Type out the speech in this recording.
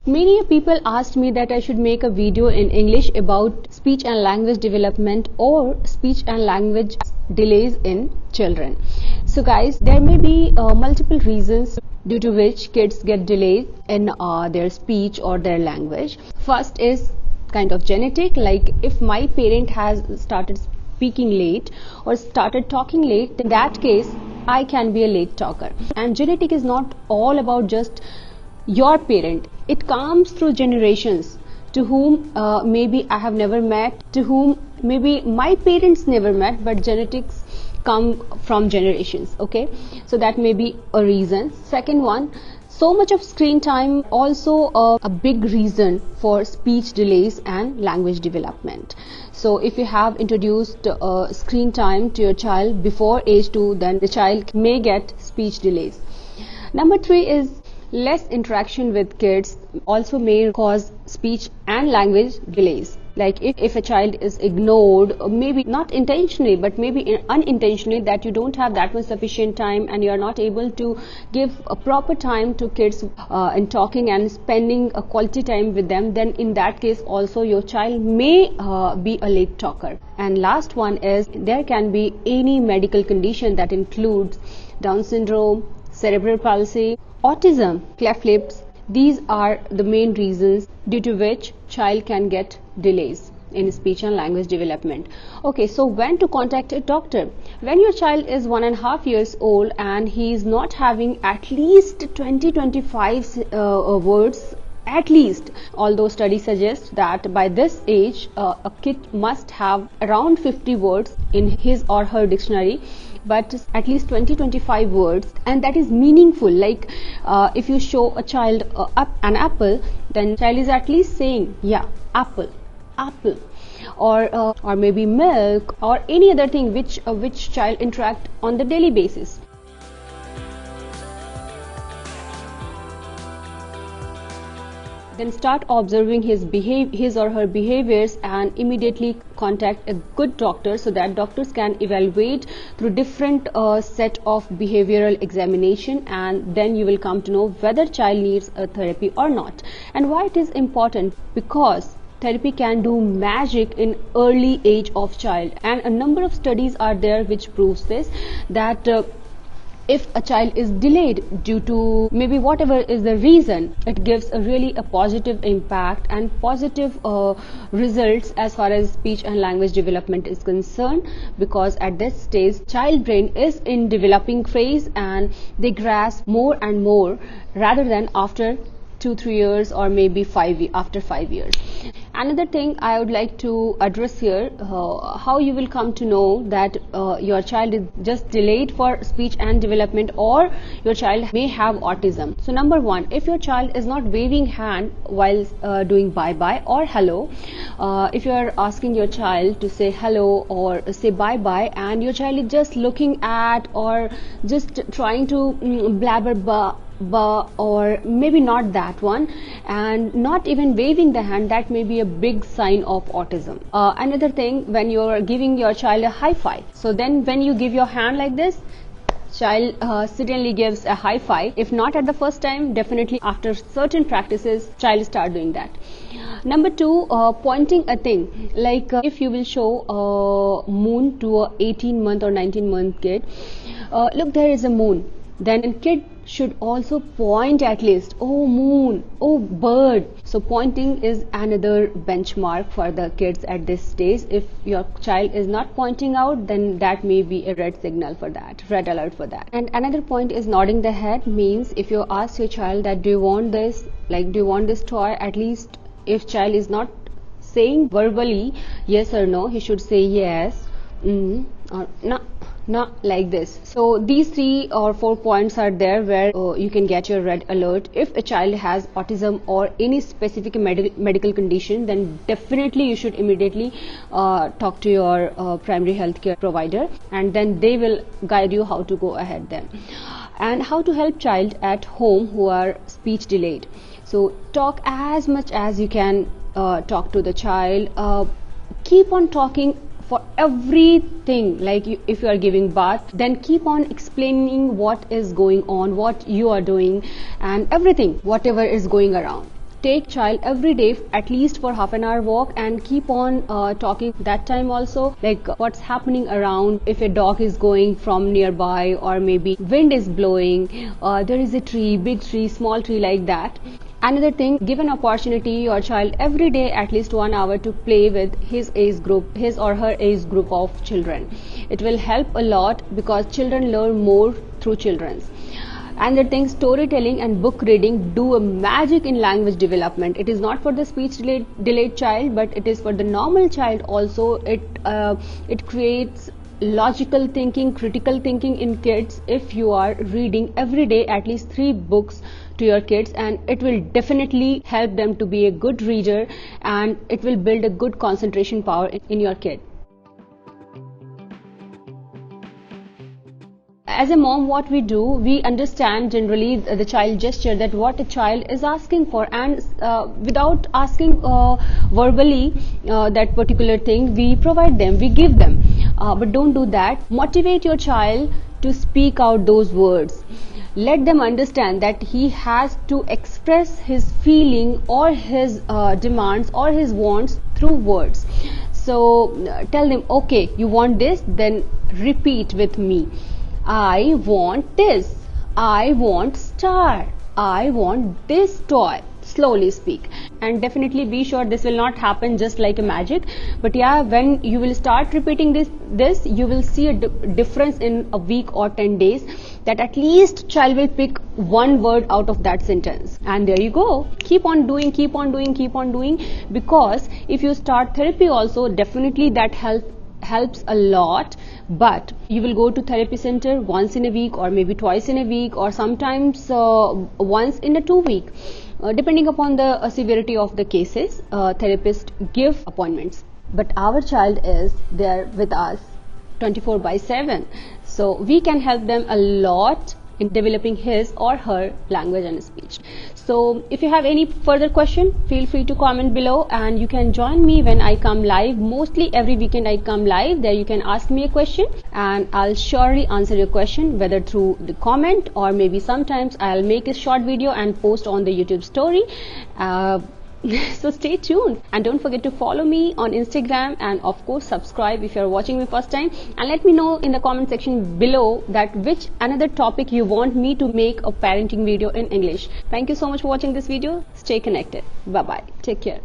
Many people asked me that I should make a video in English about speech and language development or speech and language delays in children. So guys, there may be multiple reasons due to which kids get delayed in their speech or their language. First is kind of genetic, like if my parent has started speaking late or started talking late, in that case I can be a late talker. And genetic is not all about just your parent. It comes through generations, to whom maybe I have never met, to whom maybe my parents never met, but genetics come from generations. Okay, so that may be a reason. Second one, so much of screen time also a big reason for speech delays and language development. So if you have introduced screen time to your child before age 2, then the child may get speech delays. Number 3 is less interaction with kids also may cause speech and language delays. Like if a child is ignored, maybe not intentionally but maybe unintentionally, that you don't have that much sufficient time and you are not able to give a proper time to kids in talking and spending a quality time with them, then in that case also your child may be a late talker. And last one is there can be any medical condition that includes Down syndrome, cerebral palsy, autism, cleft lips. These are the main reasons due to which child can get delays in speech and language development. Okay, so when to contact a doctor? When your child is 1.5 years old and he is not having at least 20-25 words, at least, although studies suggest that by this age a kid must have around 50 words in his or her dictionary, but at least 20-25 words, and that is meaningful. Like if you show a child an apple, then child is at least saying, yeah, apple, apple, or maybe milk or any other thing which child interact on the daily basis. Then start observing his or her behaviors and immediately contact a good doctor so that doctors can evaluate through different set of behavioral examination, and then you will come to know whether child needs a therapy or not. And why it is important? Because therapy can do magic in early age of child, and a number of studies are there which proves this, that if a child is delayed due to maybe whatever is the reason, it gives a positive impact and positive results as far as speech and language development is concerned, because at this stage child brain is in developing phase and they grasp more and more rather than after 2-3 years or maybe after 5 years. Another thing I would like to address here, how you will come to know that your child is just delayed for speech and development or your child may have autism. So number 1, if your child is not waving hand while doing bye-bye or hello, if you are asking your child to say hello or say bye-bye and your child is just looking at or just trying to blabber or maybe not that one and not even waving the hand, that may be a big sign of autism. Another thing, when you are giving your child a high five, so then when you give your hand like this, child suddenly gives a high five. If not at the first time, definitely after certain practices child start doing that. Number 2, pointing a thing, like if you will show a moon to a 18-month or 19-month kid, look, there is a moon, then kid should also point at least, oh moon, oh bird. So pointing is another benchmark for the kids at this stage. If your child is not pointing out, then that may be a red signal for that, red alert for that. And another point is nodding the head, means if you ask your child that do you want this, like do you want this toy, at least if child is not saying verbally yes or no, he should say yes, or no, not like this. So these 3 or 4 points are there where you can get your red alert. If a child has autism or any specific medical condition, then definitely you should immediately talk to your primary health care provider, and then they will guide you how to go ahead then. And how to help child at home who are speech delayed. So talk as much as you can, talk to the child, keep on talking for everything. Like if you are giving bath, then keep on explaining what is going on, what you are doing and everything, whatever is going around. Take child every day at least for half an hour walk, and keep on talking that time also, like what's happening around, if a dog is going from nearby, or maybe wind is blowing, there is a tree, big tree, small tree, like that. Another thing, give an opportunity your child every day at least 1 hour to play with his age group, his or her age group of children. It will help a lot because children learn more through children's. Another thing, storytelling and book reading do a magic in language development. It is not for the speech delayed child, but it is for the normal child also. It creates logical thinking, critical thinking in kids if you are reading every day at least 3 books to your kids, and it will definitely help them to be a good reader, and it will build a good concentration power in your kid. As a mom, what we do, we understand generally the child gesture, that what a child is asking for, and without asking verbally that particular thing, we provide them, we give them. But don't do that. Motivate your child to speak out those words. Let them understand that he has to express his feeling or his demands or his wants through words. So tell them, okay, you want this, then repeat with me. I want this. I want star. I want this toy. Slowly speak, and definitely be sure this will not happen just like a magic, but yeah, when you will start repeating this you will see a difference in a week or 10 days, that at least child will pick one word out of that sentence. And there you go. Keep on doing, keep on doing, keep on doing, because if you start therapy also, definitely that helps a lot. But you will go to therapy center once in a week, or maybe twice in a week, or sometimes once in a 2 week, depending upon the severity of the cases. Therapists give appointments, but our child is there with us 24/7, so we can help them a lot in developing his or her language and speech. So if you have any further question, feel free to comment below, and you can join me when I come live. Mostly every weekend I come live. There you can ask me a question and I'll surely answer your question, whether through the comment or maybe sometimes I'll make a short video and post on the YouTube story. So stay tuned, and don't forget to follow me on Instagram, and of course subscribe if you're watching me first time, and let me know in the comment section below that which another topic you want me to make a parenting video in English. Thank you so much for watching this video. Stay connected. Bye bye. Take care.